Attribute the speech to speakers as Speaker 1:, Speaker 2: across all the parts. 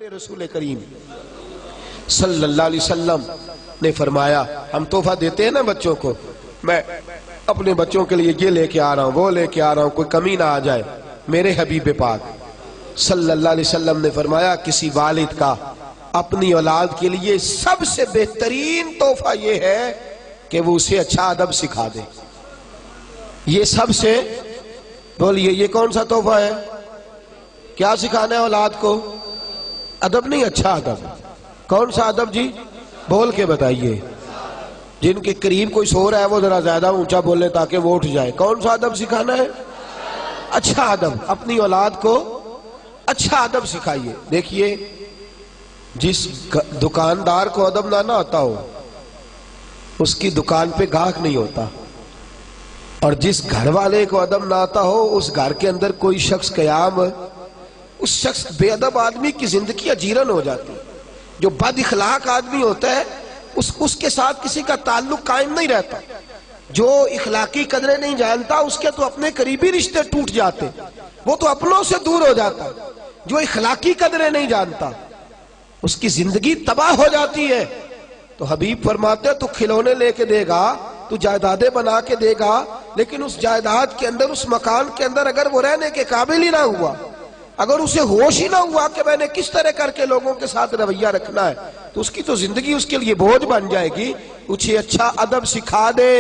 Speaker 1: میرے رسول کریم صلی اللہ علیہ وسلم نے فرمایا ہم تحفہ دیتے ہیں نا بچوں کو، میں اپنے بچوں کے لیے یہ لے کے آ رہا ہوں وہ لے کے آ رہا ہوں، کوئی کمی نہ آ جائے۔ میرے حبیب پاک صلی اللہ علیہ وسلم نے فرمایا کسی والد کا اپنی اولاد کے لیے سب سے بہترین تحفہ یہ ہے کہ وہ اسے اچھا ادب سکھا دے۔ یہ سب سے بولیے یہ کون سا تحفہ ہے؟ کیا سکھانا ہے اولاد کو؟ ادب نہیں، اچھا ادب۔ کون سا ادب جی؟ بول کے بتائیے۔ جن کے قریب کوئی سو رہا ہے وہ ذرا زیادہ اونچا بولے تاکہ وہ اٹھ جائے۔ کون سا ادب سکھانا ہے؟ اچھا ادب۔ اپنی اولاد کو اچھا ادب سکھائیے۔ دیکھیے جس دکاندار کو ادب نہ آتا ہو اس کی دکان پہ گاہک نہیں ہوتا، اور جس گھر والے کو ادب نہ آتا ہو اس گھر کے اندر کوئی شخص قیام، اس شخص بے ادب آدمی کی زندگی اجیرن ہو جاتی۔ جو بد اخلاق آدمی ہوتا ہے اس کے ساتھ کسی کا تعلق قائم نہیں رہتا۔ جو اخلاقی قدریں نہیں جانتا اس کے تو اپنے قریبی رشتے ٹوٹ جاتے، وہ تو اپنوں سے دور ہو جاتا۔ جو اخلاقی قدریں نہیں جانتا اس کی زندگی تباہ ہو جاتی ہے۔ تو حبیب فرماتے تو کھلونے لے کے دے گا، تو جائیدادیں بنا کے دے گا، لیکن اس جائیداد کے اندر، اس مکان کے اندر اگر وہ رہنے کے قابل ہی نہ ہوا، اگر اسے ہوش ہی نہ ہوا کہ میں نے کس طرح کر کے لوگوں کے ساتھ رویہ رکھنا ہے، تو اس کی تو زندگی اس کے لیے بوجھ بن جائے گی۔ اسے اچھا ادب سکھا دے،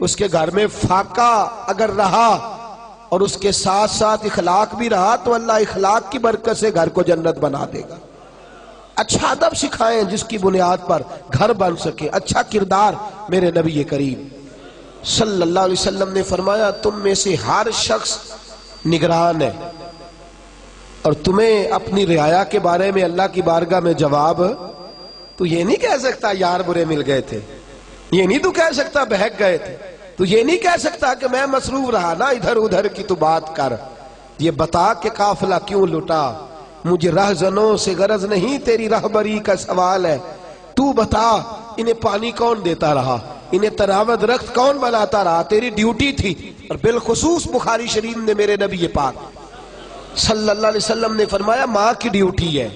Speaker 1: اس کے گھر میں فاقہ اگر رہا اور اس کے ساتھ ساتھ اخلاق بھی رہا تو اللہ اخلاق کی برکت سے گھر کو جنت بنا دے گا۔ اچھا ادب سکھائیں جس کی بنیاد پر گھر بن سکے، اچھا کردار۔ میرے نبی کریم صلی اللہ علیہ وسلم نے فرمایا تم میں سے ہر شخص نگران ہے، اور تمہیں اپنی رعایا کے بارے میں اللہ کی بارگاہ میں جواب تو یہ نہیں کہہ سکتا یار برے مل گئے تھے، یہ نہیں تو کہہ سکتا بہک گئے تھے، تو یہ نہیں کہہ سکتا کہ میں مصروف رہا نا ادھر ادھر کی تو بات کر، یہ بتا کہ قافلہ کیوں لٹا، مجھے رہزنوں سے غرض نہیں تیری رہبری کا سوال ہے، تو بتا انہیں پانی کون دیتا رہا، انہیں تراوت رخت کون بناتا رہا، تیری ڈیوٹی تھی۔ اور بالخصوص بخاری شریف نے میرے نبی پاک صلی اللہ علیہ وسلم نے فرمایا ماں کی ڈیوٹی ہے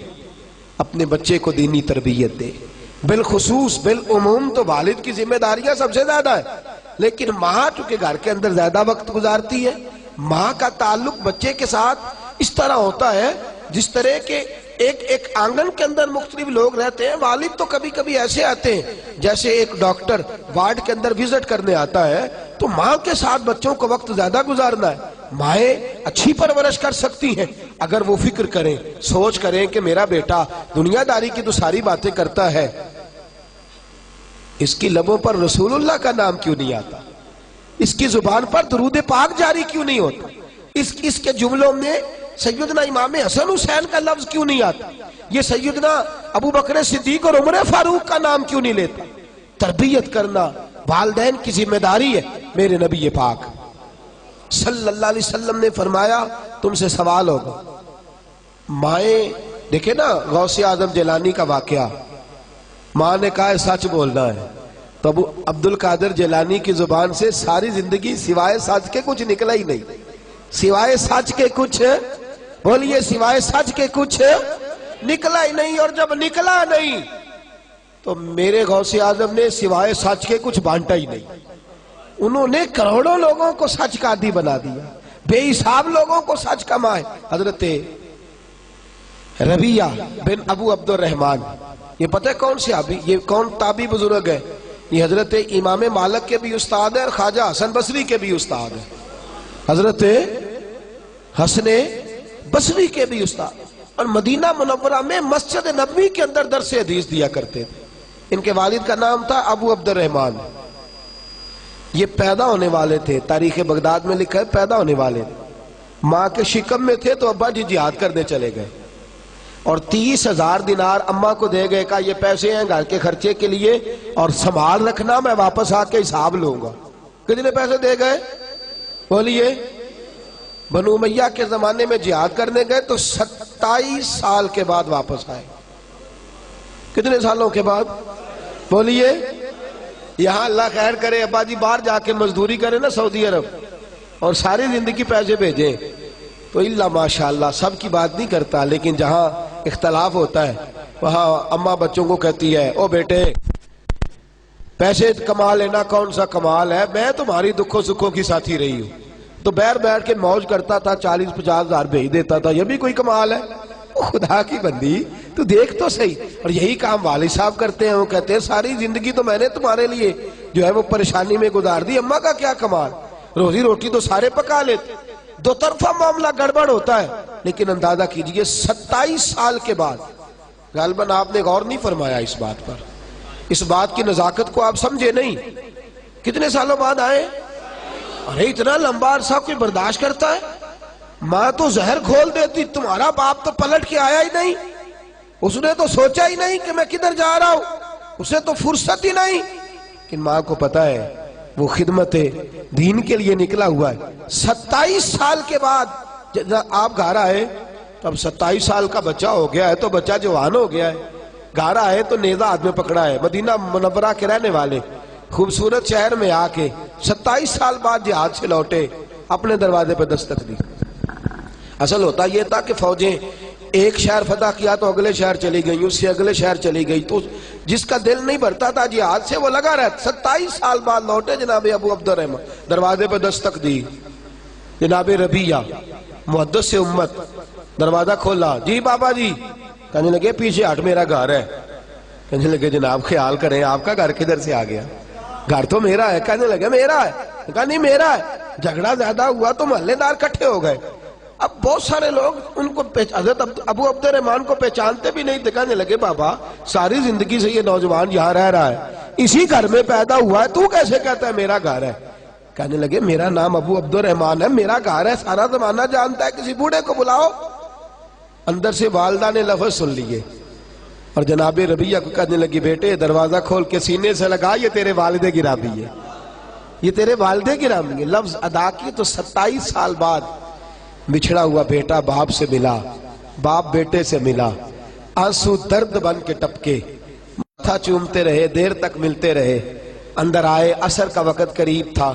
Speaker 1: اپنے بچے کو دینی تربیت دے، بالخصوص بالعموم تو والد کی ذمہ داریاں سب سے زیادہ ہے، لیکن ماں چونکہ گھر کے اندر زیادہ وقت گزارتی ہے، ماں کا تعلق بچے کے ساتھ اس طرح ہوتا ہے جس طرح کہ ایک آنگن کے اندر مختلف لوگ رہتے ہیں۔ والد تو کبھی کبھی ایسے آتے ہیں جیسے ایک ڈاکٹر وارڈ کے اندر وزٹ کرنے آتا ہے، تو ماں کے ساتھ بچوں کو وقت زیادہ گزارنا ہے۔ مائیں اچھی پرورش کر سکتی ہیں اگر وہ فکر کریں، سوچ کریں کہ میرا بیٹا دنیا داری کی تو ساری باتیں کرتا ہے، اس کی لبوں پر رسول اللہ کا نام کیوں نہیں آتا، اس کی زبان پر درود پاک جاری کیوں نہیں ہوتا، اس کے جملوں میں سیدنا امام حسن حسین کا لفظ کیوں نہیں آتا، یہ سیدنا ابو بکر صدیق اور عمر فاروق کا نام کیوں نہیں لیتا۔ تربیت کرنا والدین کی ذمہ داری ہے۔ میرے نبی پاک صلی اللہ علیہ وسلم نے فرمایا تم سے سوال ہوگا، مائیں دیکھیں نا غوث اعظم جیلانی کا واقعہ، ماں نے کہا ہے سچ بولنا ہے، تو ابو عبد القادر جیلانی کی زبان سے ساری زندگی سوائے سچ کے کچھ نکلا ہی نہیں، سوائے سچ کے کچھ بولیے، سوائے سچ کے کچھ نکلا ہی نہیں، اور جب نکلا نہیں تو میرے غوث اعظم نے سوائے سچ کے کچھ بانٹا ہی نہیں۔ انہوں نے کروڑوں لوگوں کو سچ کا عادی بنا دیا، بے حساب لوگوں کو سچ کا ماں ہے۔ حضرت ربیہ بن ابو عبد الرحمن، یہ پتہ ہے کون سی یہ کون تابعی بزرگ ہے؟ یہ حضرت امام مالک کے بھی استاد ہیں اور خواجہ حسن بصری کے بھی استاد ہیں، حضرت حسن بصری کے بھی استاد، اور مدینہ منورہ میں مسجد نبوی کے اندر درس حدیث دیا کرتے تھے۔ ان کے والد کا نام تھا ابو عبد الرحمن، یہ پیدا ہونے والے تھے، تاریخ بغداد میں لکھا ہے پیدا ہونے والے، ماں کے شکم میں تھے تو ابا جی جہاد کرنے چلے گئے، اور 30,000 دینار اماں کو دے گئے، کہا یہ پیسے ہیں گھر کے خرچے کے لیے اور سنبھال رکھنا، میں واپس آ کے حساب لوں گا۔ کتنے پیسے دے گئے بولیے؟ بنو امیہ کے زمانے میں جہاد کرنے گئے تو 27 سال کے بعد واپس آئے۔ کتنے سالوں کے بعد بولیے؟ یہاں اللہ خیر کرے ابا جی باہر جا کے مزدوری کرے نا سعودی عرب اور ساری زندگی پیسے بھیجیں تو اللہ ماشاءاللہ سب کی بات نہیں کرتا، لیکن جہاں اختلاف ہوتا ہے، وہاں اماں بچوں کو کہتی ہے او بیٹے پیسے کما لینا کون سا کمال ہے، میں تمہاری دکھوں سکھوں کی ساتھی رہی ہوں، تو بیٹھ کے موج کرتا تھا، 40-50 ہزار بھیج دیتا تھا، یہ بھی کوئی کمال ہے؟ خدا کی بندی تو دیکھ تو صحیح۔ اور یہی کام والد صاحب کرتے ہیں، وہ کہتے ہیں ساری زندگی تو میں نے تمہارے لیے جو ہے وہ پریشانی میں گزار دی، اماں کا کیا کمال، روزی روٹی تو سارے پکا لیتے۔ دو طرفہ معاملہ گڑبڑ ہوتا ہے، لیکن اندازہ کیجئے 27 سال کے بعد، غالباً آپ نے غور نہیں فرمایا اس بات پر، اس بات کی نزاکت کو آپ سمجھے نہیں۔ کتنے سالوں بعد آئے؟ ارے اتنا لمبا عرصہ کوئی برداشت کرتا ہے؟ ماں تو زہر کھول دیتی، تمہارا باپ تو پلٹ کے آیا ہی نہیں، اس نے تو سوچا ہی نہیں کہ میں کدھر جا رہا ہوں، اسے تو فرصت ہی نہیں۔ لیکن ماں کو پتا ہے وہ خدمت دین کے لیے نکلا ہوا ہے۔ 27 سال کے بعد جب آپ گھر آئے، تب 27 سال کا بچہ ہو گیا ہے، تو بچہ جوان ہو گیا ہے، گھر آئے تو نیزہ ہاتھ میں پکڑا ہے، مدینہ منورہ کے رہنے والے خوبصورت شہر میں آ کے 27 سال بعد جہاد سے لوٹے، اپنے دروازے پہ دستک دی۔ اصل ہوتا یہ تھا کہ فوجیں ایک شہر فتح کیا تو اگلے شہر چلی گئی، اس سے اگلے شہر چلی گئی، تو جس کا دل نہیں بھرتا تھا جہاد سے وہ لگا رہتا۔ 27 سال بعد لوٹے جناب ابو عبد الرحمن، دروازے پہ دستک دی، جناب ربیہ محدث سے امت، دروازہ کھولا، جی بابا جی، کہنے لگے پیچھے ہٹ میرا گھر ہے، کہنے لگے جناب خیال کریں آپ کا گھر کدھر سے آ گیا، گھر تو میرا ہے، کہنے لگے میرا ہے، کہا نہیں میرا ہے، جھگڑا زیادہ ہوا تو محلے دار کٹھے ہو گئے۔ اب بہت سارے لوگ ان کو حضرت ابو عبد الرحمن کو پہچانتے بھی نہیں تھے، کہنے لگے بابا ساری زندگی سے یہ نوجوان یہاں رہ رہا ہے، اسی گھر میں پیدا ہوا ہے، تو کیسے کہتا ہے میرا گھر ہے؟ کہنے لگے میرا نام ابو عبد الرحمن ہے، میرا گھر ہے، سارا زمانہ جانتا ہے، کسی بوڑھے کو بلاؤ۔ اندر سے والدہ نے لفظ سن لیے اور جناب ربیہ کو کہنے لگی بیٹے دروازہ کھول کے سینے سے لگا، یہ تیرے والد گرامی ہے، یہ تیرے والد گرامی ہے۔ لفظ ادا کی تو 27 سال بعد بچھڑا ہوا بیٹا باپ سے ملا، باپ بیٹے سے ملا، آنسو درد بن کے ٹپکے، ماتھا چومتے رہے، دیر تک ملتے رہے، اندر آئے، عصر کا وقت قریب تھا،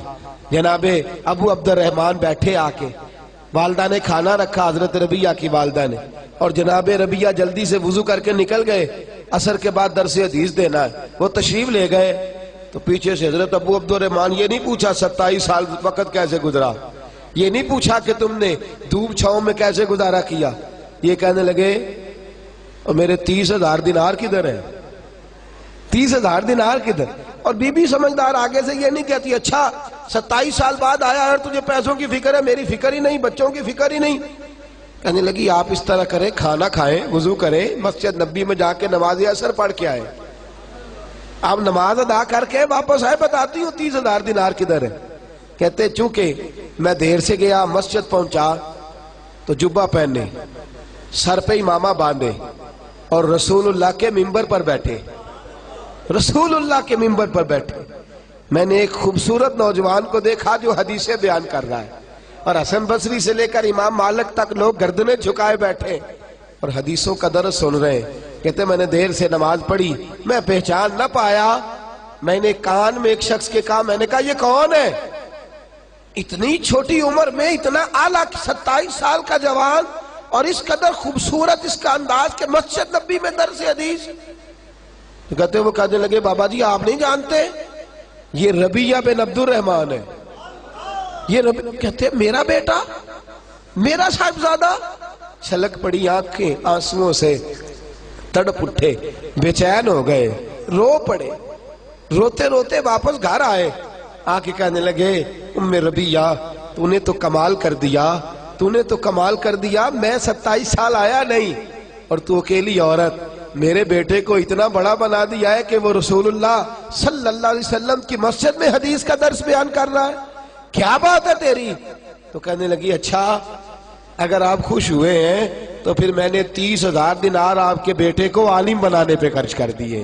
Speaker 1: جناب ابو عبد الرحمن بیٹھے آ کے، والدہ نے کھانا رکھا، حضرت ربیہ کی والدہ نے، اور جناب ربیہ جلدی سے وضو کر کے نکل گئے، عصر کے بعد درس حدیث دینا ہے، وہ تشریف لے گئے تو پیچھے سے حضرت ابو عبد الرحمن یہ نہیں پوچھا 27 سال وقت کیسے گزرا، یہ نہیں پوچھا کہ تم نے دھوپ چھاؤں میں کیسے گزارا کیا، یہ کہنے لگے اور میرے 30,000 دینار کدھر ہیں، 30,000 دینار کدھر؟ اور بی بی سمجھدار آگے سے یہ نہیں کہتی اچھا 27 سال بعد آیا اور تجھے پیسوں کی فکر ہے، میری فکر ہی نہیں، بچوں کی فکر ہی نہیں۔ کہنے لگی آپ اس طرح کریں، کھانا کھائیں، وضو کریں، مسجد نبی میں جا کے نماز عصر پڑھ کے آئیں، آپ نماز ادا کر کے واپس آئے، بتاتی ہوں 30,000 دینار کدھر ہے۔ کہتے چونکہ میں دیر سے گیا، مسجد پہنچا تو جبہ پہنے، سر پہ امامہ باندھے اور رسول اللہ کے ممبر پر بیٹھے، رسول اللہ کے ممبر پر بیٹھے، میں نے ایک خوبصورت نوجوان کو دیکھا جو حدیثیں بیان کر رہا ہے، اور حسن بصری سے لے کر امام مالک تک لوگ گردنیں جھکائے بیٹھے اور حدیثوں کا درس سن رہے ہیں۔ کہتے میں نے دیر سے نماز پڑھی، میں پہچان نہ پایا، میں نے کان میں ایک شخص کے کہا، میں نے کہا یہ کون ہے؟ اتنی چھوٹی عمر میں اتنا اعلیٰ 27 سال کا جوان اور اس قدر خوبصورت اس کا انداز کہ مسجد نبی میں درس حدیث۔ کہتے وہ کہنے لگے بابا جی آپ نہیں جانتے یہ ربیہ بن عبد الرحمن ہے، یہ کہتے میرا بیٹا، میرا صاحبزادہ؟ چھلک پڑی آنکھیں آنسوؤں سے، تڑپ اٹھے، بے چین ہو گئے، رو پڑے، روتے روتے واپس گھر آئے، آکے کہنے لگے ام ربیہ تو نے تو کمال کر دیا، تو نے تو کمال کر دیا، میں 27 سال آیا نہیں اور تو اکیلی عورت میرے بیٹے کو اتنا بڑا بنا دیا ہے کہ وہ رسول اللہ صلی اللہ علیہ وسلم کی مسجد میں حدیث کا درس بیان کر رہا ہے، کیا بات ہے تیری؟ تو کہنے لگی اچھا اگر آپ خوش ہوئے ہیں تو پھر میں نے 30,000 دینار آپ کے بیٹے کو عالم بنانے پہ خرچ کر دیے،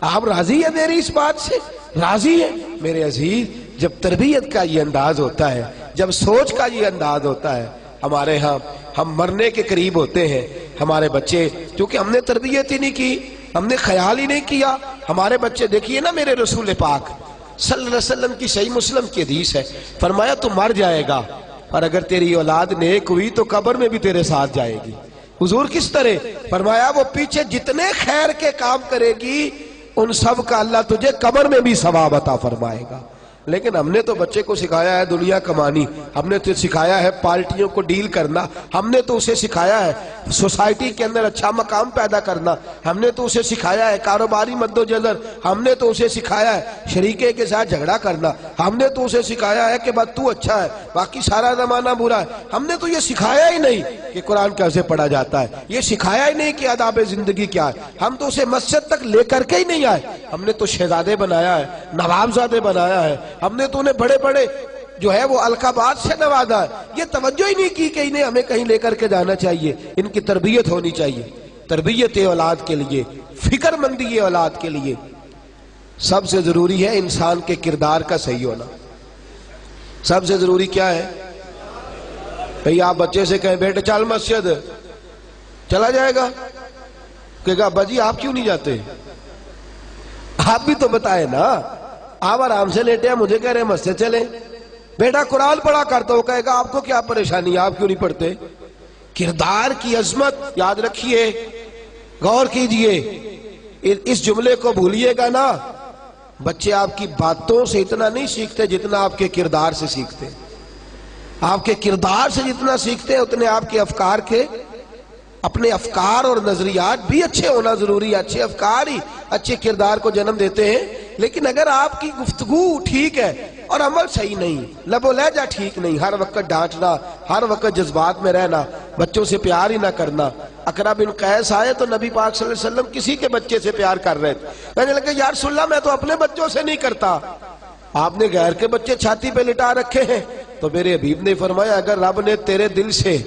Speaker 1: آپ راضی ہیں میری اس بات سے؟ راضی ہیں؟ میرے عزیز جب تربیت کا یہ انداز ہوتا ہے، جب سوچ کا یہ انداز ہوتا ہے، ہمارے ہاں ہم مرنے کے قریب ہوتے ہیں، ہمارے بچے کیونکہ ہم نے تربیت ہی نہیں کی، ہم نے خیال ہی نہیں کیا، ہمارے بچے دیکھیے نا میرے رسول پاک صلی اللہ علیہ وسلم کی صحیح مسلم کی حدیث ہے، فرمایا تو مر جائے گا اور اگر تیری اولاد نیک ہوئی تو قبر میں بھی تیرے ساتھ جائے گی، حضور کس طرح؟ فرمایا وہ پیچھے جتنے خیر کے کام کرے گی ان سب کا اللہ تجھے قبر میں بھی ثواب عطا فرمائے گا۔ لیکن ہم نے تو بچے کو سکھایا ہے دنیا کمانی، ہم نے تو سکھایا ہے پارٹیوں کو ڈیل کرنا، ہم نے تو اسے سکھایا ہے سوسائٹی کے اندر اچھا مقام پیدا کرنا، ہم نے تو اسے سکھایا ہے کاروباری مدوجہد، ہم نے تو اسے سکھایا ہے شریکے کے ساتھ جھگڑا کرنا، ہم نے تو اسے سکھایا ہے کہ بس تو اچھا ہے باقی سارا زمانہ برا ہے۔ ہم نے تو یہ سکھایا ہی نہیں کہ قرآن کیسے پڑھا جاتا ہے، یہ سکھایا ہی نہیں کہ آداب زندگی کیا ہے، ہم تو اسے مسجد تک لے کر کے ہی نہیں آئے۔ ہم نے تو شہزادے بنایا ہے، نوابزادے بنایا ہے، ہم نے تو انہیں بڑے بڑے جو ہے وہ القابات سے نوازا ہے، یہ توجہ ہی نہیں کی کہ انہیں ہمیں کہیں لے کر کے جانا چاہیے، ان کی تربیت ہونی چاہیے۔ تربیت اولاد کے لیے، فکر مندی اولاد کے لیے سب سے ضروری ہے انسان کے کردار کا صحیح ہونا۔ سب سے ضروری کیا ہے؟ بھئی آپ بچے سے کہیں بیٹے چل مسجد، چلا جائے گا؟ کہے گا ابا جی آپ کیوں نہیں جاتے؟ آپ بھی تو بتائے نا، آپ آرام سے لیٹے ہیں مجھے کہہ رہے ہیں مسجد چلیں۔ بیٹا قرآن پڑھا کرتا ہو، کہے گا آپ کو کیا پریشانی ہے آپ کیوں نہیں پڑھتے؟ کردار کی عظمت یاد رکھیے، غور کیجئے، اس جملے کو بھولیے گا نا، بچے آپ کی باتوں سے اتنا نہیں سیکھتے جتنا آپ کے کردار سے سیکھتے، آپ کے کردار سے جتنا سیکھتے اتنے آپ کے افکار کے، اپنے افکار اور نظریات بھی اچھے ہونا ضروری ہے، اچھے افکار ہی اچھے کردار کو جنم دیتے ہیں۔ لیکن اگر آپ کی گفتگو ٹھیک ہے اور عمل صحیح نہیں، لب و لہجہ ٹھیک نہیں، ہر وقت ڈانٹنا، ہر وقت جذبات میں رہنا، بچوں سے پیار ہی نہ کرنا۔ اقرا بن قیس آئے تو نبی پاک صلی اللہ علیہ وسلم کسی کے بچے سے پیار کر رہے تھے، کہنے لگے یا رسول اللہ میں تو اپنے بچوں سے نہیں کرتا، آپ نے غیر کے بچے چھاتی پہ لٹا رکھے ہیں۔ تو میرے حبیب نے فرمایا اگر رب نے تیرے دل سے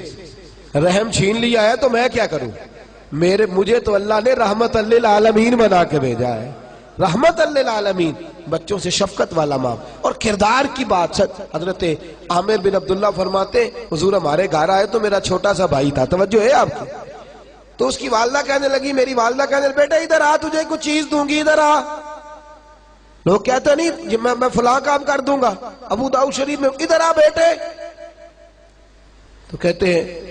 Speaker 1: رحم چھین لیا ہے تو میں کیا کروں؟ مجھے تو اللہ نے رحمت للعالمین بنا کے بھیجا ہے، رحمت للعالمین، بچوں سے شفقت والا ماں۔ اور کردار کی بات، حضرت عامر بن عبداللہ فرماتے حضور ہمارے گھر آئے تو میرا چھوٹا سا بھائی تھا، توجہ ہے آپ کی؟ تو اس کی والدہ کہنے لگی، میری والدہ کہنے لگی بیٹا ادھر آ تجھے کچھ چیز دوں گی، ادھر آ۔ لوگ کہتے نہیں میں فلاں کام کر دوں گا، ابو داؤد شریف میں ادھر آ بیٹے، تو کہتے ہیں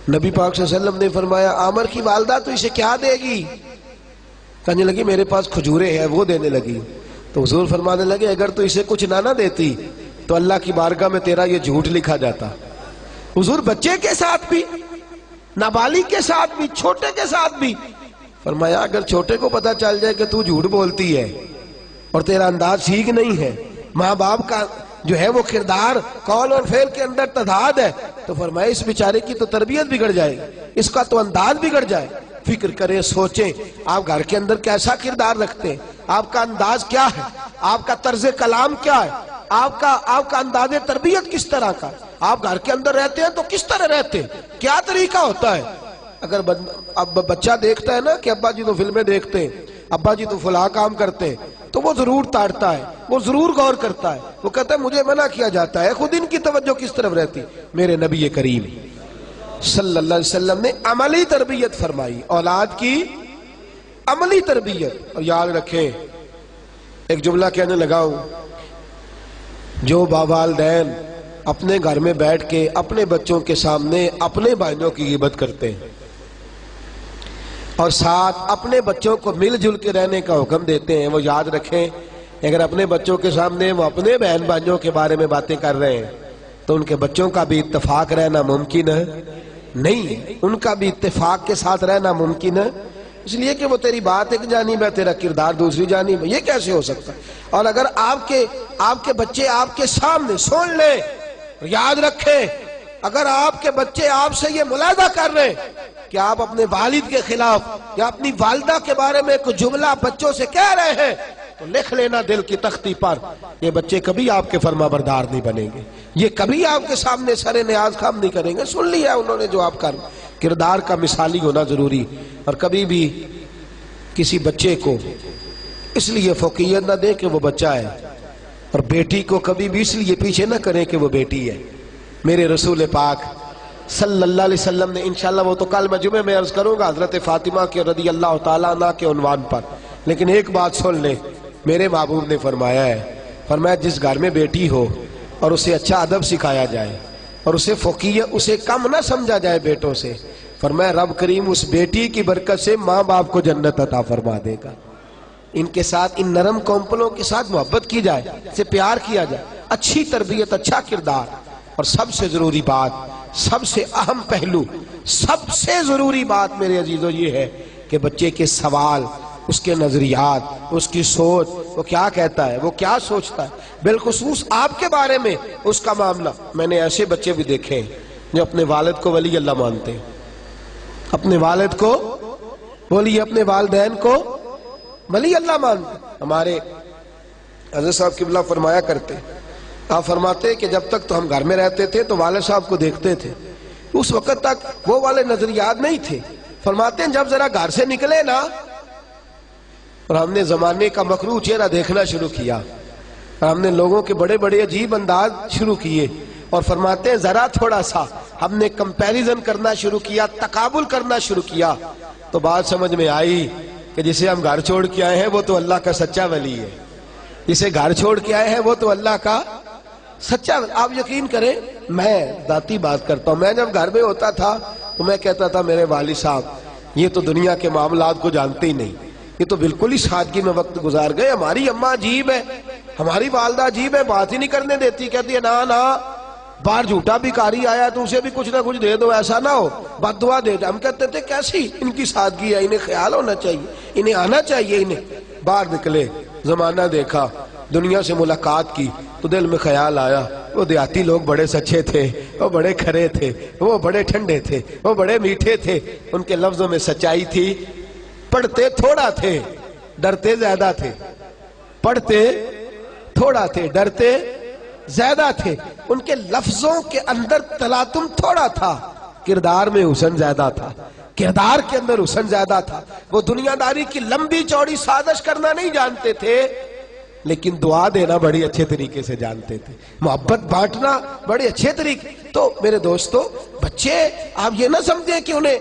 Speaker 1: نبی پاک صلی اللہ علیہ وسلم نے فرمایا عامر کی والدہ تو اسے کیا دے گی؟ کہنے لگی میرے پاس کھجورے ہیں، وہ دینے لگی۔ تو حضور فرمانے لگے اگر تو اسے کچھ نہ دیتی تو اللہ کی بارگاہ میں تیرا یہ جھوٹ لکھا جاتا۔ حضور بچے کے ساتھ بھی، نابالغ کے ساتھ بھی، چھوٹے کے ساتھ بھی فرمایا اگر چھوٹے کو پتا چل جائے کہ تو جھوٹ بولتی ہے اور تیرا انداز ٹھیک نہیں ہے، ماں باپ کا جو ہے وہ کردار قول اور فعل کے اندر تضاد ہے، تو فرمایا اس بیچارے کی تو تربیت بگڑ جائے گی، اس کا تو انداز بگڑ جائے۔ فکر کریں، سوچیں آپ گھر کے اندر کیسا کردار رکھتے ہیں، آپ کا انداز کیا ہے، آپ کا طرز کلام کیا ہے، آپ کا انداز تربیت کس طرح کا، آپ گھر کے اندر رہتے ہیں تو کس طرح رہتے ہیں، کیا طریقہ ہوتا ہے۔ اگر اب بچہ دیکھتا ہے نا کہ ابا جی تو فلمیں دیکھتے ہیں، ابا جی تو فلاں کام کرتے ہیں، تو وہ ضرور تاڑتا ہے، وہ ضرور غور کرتا ہے، وہ کہتا ہے مجھے منع کیا جاتا ہے، خود ان کی توجہ کس طرف رہتی۔ میرے نبی کریم صلی اللہ علیہ وسلم نے عملی تربیت فرمائی، اولاد کی عملی تربیت۔ اور یاد رکھیں ایک جملہ کہنے لگا ہوں، جو والدین اپنے گھر میں بیٹھ کے اپنے بچوں کے سامنے اپنے بھائیوں کی غیبت کرتے ہیں اور ساتھ اپنے بچوں کو مل جل کے رہنے کا حکم دیتے ہیں، وہ یاد رکھیں اگر اپنے بچوں کے سامنے وہ اپنے بہن بھائیوں کے بارے میں باتیں کر رہے ہیں تو ان کے بچوں کا بھی اتفاق رہنا ممکن ہے نہیں، ان کا بھی اتفاق کے ساتھ رہنا ممکن ہے، اس لیے کہ وہ تیری بات ایک جانب ہے، تیرا کردار دوسری جانب ہے، یہ کیسے ہو سکتا ہے؟ اور اگر آپ کے بچے آپ کے سامنے سن لیں، یاد رکھیں اگر آپ کے بچے آپ سے یہ ملاحظہ کر رہے ہیں کہ آپ اپنے والد کے خلاف یا اپنی والدہ کے بارے میں کوئی جملہ بچوں سے کہہ رہے ہیں تو لکھ لینا دل کی تختی پر، یہ بچے کبھی آپ کے فرما بردار نہیں بنیں گے، یہ کبھی آپ کے سامنے سر نیاز خم نہیں کریں گے۔ سن لیا انہوں نے جو آپ کا کردار کا مثالی ہونا ضروری۔ اور کبھی بھی کسی بچے کو اس لیے فوقیت نہ دیں کہ وہ بچہ ہے، اور بیٹی کو کبھی بھی اس لیے پیچھے نہ کریں کہ وہ بیٹی ہے۔ میرے رسول پاک صلی اللہ علیہ وسلم نے انشاءاللہ وہ تو کل میں جمعے میں عرض کروں گا حضرت فاطمہ کے رضی اللہ تعالیٰ عنہ کے عنوان پر، لیکن ایک بات سن لیں، میرے محبوب نے فرمایا جس گھر میں بیٹی ہو اور اسے اچھا ادب سکھایا جائے اور اسے فوقیت، اسے کم نہ سمجھا جائے بیٹوں سے، فرمایا رب کریم اس بیٹی کی برکت سے ماں باپ کو جنت عطا فرما دے گا۔ ان کے ساتھ، ان نرم کونپلوں کے ساتھ محبت کی جائے، سے پیار کیا جائے، اچھی تربیت، اچھا کردار، اور سب سے ضروری بات، سب سے اہم پہلو، سب سے ضروری بات میرے عزیزو یہ ہے کہ بچے کے سوال، اس کے نظریات، اس کی سوچ، وہ کیا کہتا ہے، وہ کیا سوچتا ہے، بالخصوص آپ کے بارے میں اس کا معاملہ۔ میں نے ایسے بچے بھی دیکھے ہیں جو اپنے والد کو ولی اللہ مانتے ہیں، اپنے والد کو، بولیے، اپنے والدین کو ولی اللہ مانتے۔ ہمارے حضرت صاحب قبلہ فرمایا کرتے، آپ فرماتے کہ جب تک تو ہم گھر میں رہتے تھے تو والد صاحب کو دیکھتے تھے، اس وقت تک وہ والے نظریات نہیں تھے۔ فرماتے ہیں جب ذرا گھر سے نکلے نا اور ہم نے زمانے کا مکروہ چہرہ دیکھنا شروع کیا، اور ہم نے لوگوں کے بڑے بڑے عجیب انداز شروع کیے، اور فرماتے ہیں ذرا تھوڑا سا ہم نے کمپیریزن کرنا شروع کیا، تقابل کرنا شروع کیا، تو بات سمجھ میں آئی کہ جسے ہم گھر چھوڑ کے آئے ہیں وہ تو اللہ کا سچا ولی ہے، جسے گھر چھوڑ کے آئے ہیں وہ تو اللہ کا سچا ولی۔ آپ یقین کریں، میں ذاتی بات کرتا ہوں، میں جب گھر میں ہوتا تھا تو میں کہتا تھا میرے والد صاحب یہ تو دنیا کے معاملات کو جانتے ہی نہیں، یہ تو بالکل ہی سادگی میں وقت گزار گئے، ہماری اماں عجیب ہے، ہماری والدہ عجیب ہے، بات ہی نہیں کرنے دیتی، کہتی ہے نا نا باہر جھوٹا بھکاری آیا تو اسے بھی کچھ نہ کچھ دے دو، ایسا نہ ہو، بد دعا دے دو۔ ہم کہتے تھے کیسی ان کی سادگی ہے، انہیں خیال ہونا چاہیے، انہیں آنا چاہیے۔ انہیں باہر نکلے، زمانہ دیکھا، دنیا سے ملاقات کی تو دل میں خیال آیا وہ دیہاتی لوگ بڑے سچے تھے، وہ بڑے کھرے تھے، وہ بڑے ٹھنڈے تھے، وہ بڑے میٹھے تھے، ان کے لفظوں میں سچائی تھی، پڑھتے تھوڑا تھے ڈرتے زیادہ تھے، پڑھتے تھوڑا تھے ڈرتے زیادہ تھے، ان کے لفظوں کے اندر تلاطم تھوڑا تھا، کردار میں حسن زیادہ تھا، کردار کے اندر حسن زیادہ تھا۔ وہ دنیا داری کی لمبی چوڑی سازش کرنا نہیں جانتے تھے، لیکن دعا دینا بڑی اچھے طریقے سے جانتے تھے، محبت بانٹنا بڑے اچھے طریقے۔ تو میرے دوستو، بچے آپ یہ نہ سمجھیں کہ انہیں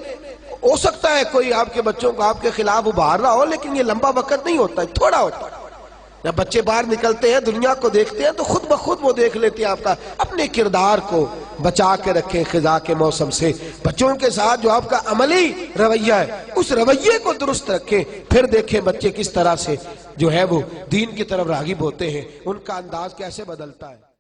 Speaker 1: ہو سکتا ہے کوئی آپ کے بچوں کو آپ کے خلاف ابھار رہا ہو، لیکن یہ لمبا وقت نہیں ہوتا ہے، تھوڑا ہوتا ہے۔ جب بچے باہر نکلتے ہیں، دنیا کو دیکھتے ہیں، تو خود بخود وہ دیکھ لیتے ہیں آپ کا اپنے کردار کو بچا کے رکھیں خزاں کے موسم سے۔ بچوں کے ساتھ جو آپ کا عملی رویہ ہے اس رویے کو درست رکھیں، پھر دیکھیں بچے کس طرح سے جو ہے وہ دین کی طرف راغب ہوتے ہیں، ان کا انداز کیسے بدلتا ہے۔